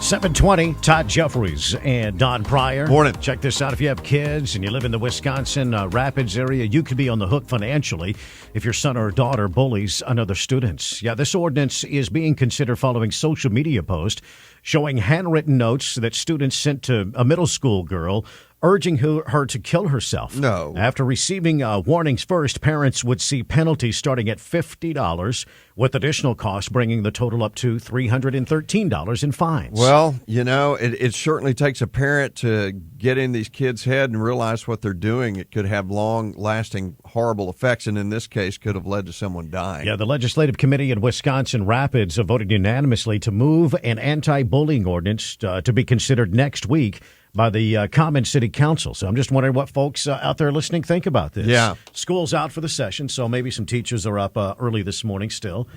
720, Todd Jeffries and Don Pryor. Morning. Check this out. If you have kids and you live in the Wisconsin Rapids area, you could be on the hook financially if your son or daughter bullies another student. Yeah, this ordinance is being considered following social media post showing handwritten notes that students sent to a middle school girl urging her to kill herself. No. After receiving warnings first, parents would see penalties starting at $50, with additional costs bringing the total up to $313 in fines. Well, you know, it certainly takes a parent to get in these kids' head and realize what they're doing. It could have long-lasting, horrible effects, and in this case, could have led to someone dying. Yeah, the Legislative Committee in Wisconsin Rapids voted unanimously to move an anti-bullying ordinance to be considered next week by the Common City Council. So I'm just wondering what folks out there listening think about this. Yeah. School's out for the session, so maybe some teachers are up early this morning still.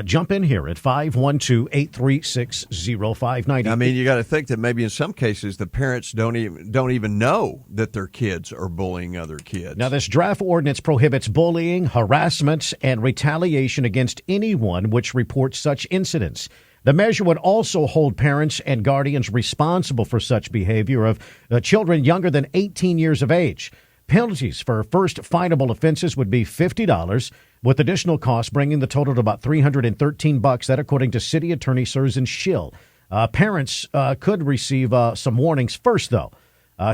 Jump in here at 512-836-0590. I mean, you got to think that maybe in some cases the parents don't even know that their kids are bullying other kids. Now, this draft ordinance prohibits bullying, harassment, and retaliation against anyone which reports such incidents. The measure would also hold parents and guardians responsible for such behavior of children younger than 18 years of age. Penalties for first finable offenses would be $50, with additional costs bringing the total to about $313. That, according to City Attorney Susan Schill. Parents could receive some warnings first, though.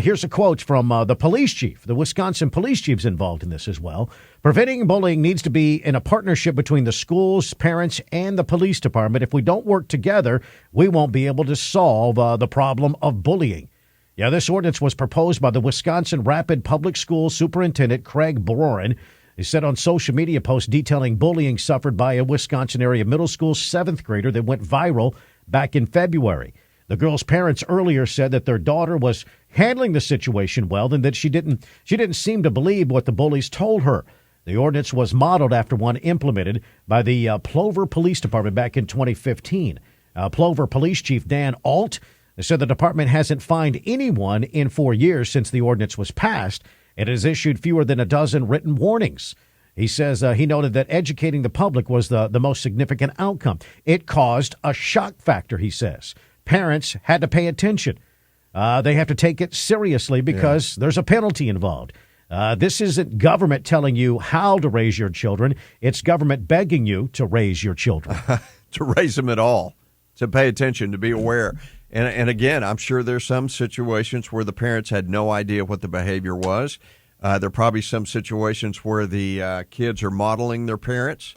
Here's a quote from the police chief. The Wisconsin police chief's involved in this as well. Preventing bullying needs to be in a partnership between the schools, parents, and the police department. If we don't work together, we won't be able to solve the problem of bullying. Yeah, this ordinance was proposed by the Wisconsin Rapid Public School Superintendent Craig Broren. He said on social media posts detailing bullying suffered by a Wisconsin area middle school 7th grader that went viral back in February. The girl's parents earlier said that their daughter was handling the situation well and that she didn't seem to believe what the bullies told her. The ordinance was modeled after one implemented by the Plover Police Department back in 2015. Plover Police Chief Dan Alt said the department hasn't fined anyone in 4 years since the ordinance was passed and has issued fewer than a dozen written warnings. He says he noted that educating the public was the most significant outcome. It caused a shock factor, he says. Parents had to pay attention. They have to take it seriously because there's a penalty involved. This isn't government telling you how to raise your children. It's government begging you to raise your children. To raise them at all, to pay attention, to be aware. And again, I'm sure there's some situations where the parents had no idea what the behavior was. There are probably some situations where the kids are modeling their parents,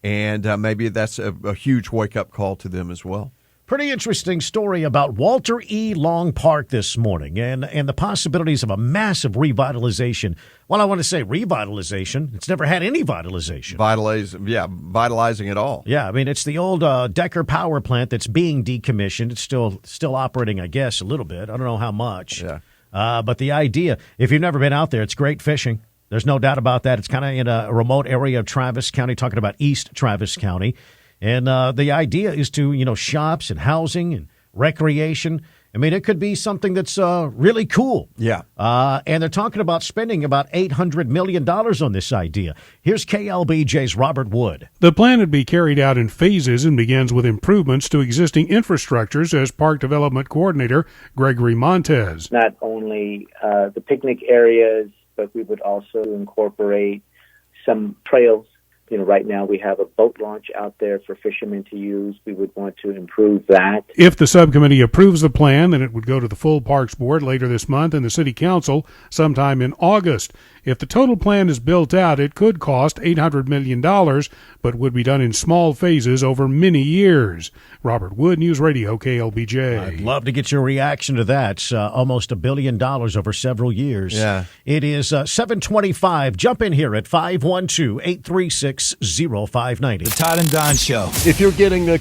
and maybe that's a huge wake-up call to them as well. Pretty interesting story about Walter E. Long Park this morning and the possibilities of a massive revitalization. Well, I want to say revitalization. It's never had any vitalization. Vitalizing it all. Yeah, I mean, it's the old Decker power plant that's being decommissioned. It's still operating, I guess, a little bit. I don't know how much. Yeah. But the idea, if you've never been out there, it's great fishing. There's no doubt about that. It's kind of in a remote area of Travis County, talking about East Travis County. And the idea is to, shops and housing and recreation. I mean, it could be something that's really cool. Yeah. And they're talking about spending about $800 million on this idea. Here's KLBJ's Robert Wood. The plan would be carried out in phases and begins with improvements to existing infrastructures, as Park Development Coordinator Gregory Montez. Not only the picnic areas, but we would also incorporate some trails. Right now we have a boat launch out there for fishermen to use. We would want to improve that. If the subcommittee approves the plan, then it would go to the full Parks Board later this month and the City Council sometime in August. If the total plan is built out, it could cost $800 million, but would be done in small phases over many years. Robert Wood, News Radio, KLBJ. I'd love to get your reaction to that. It's almost $1 billion over several years. Yeah. It is 7:25. Jump in here at 512-836-0590. The Todd and Don Show. If you're getting the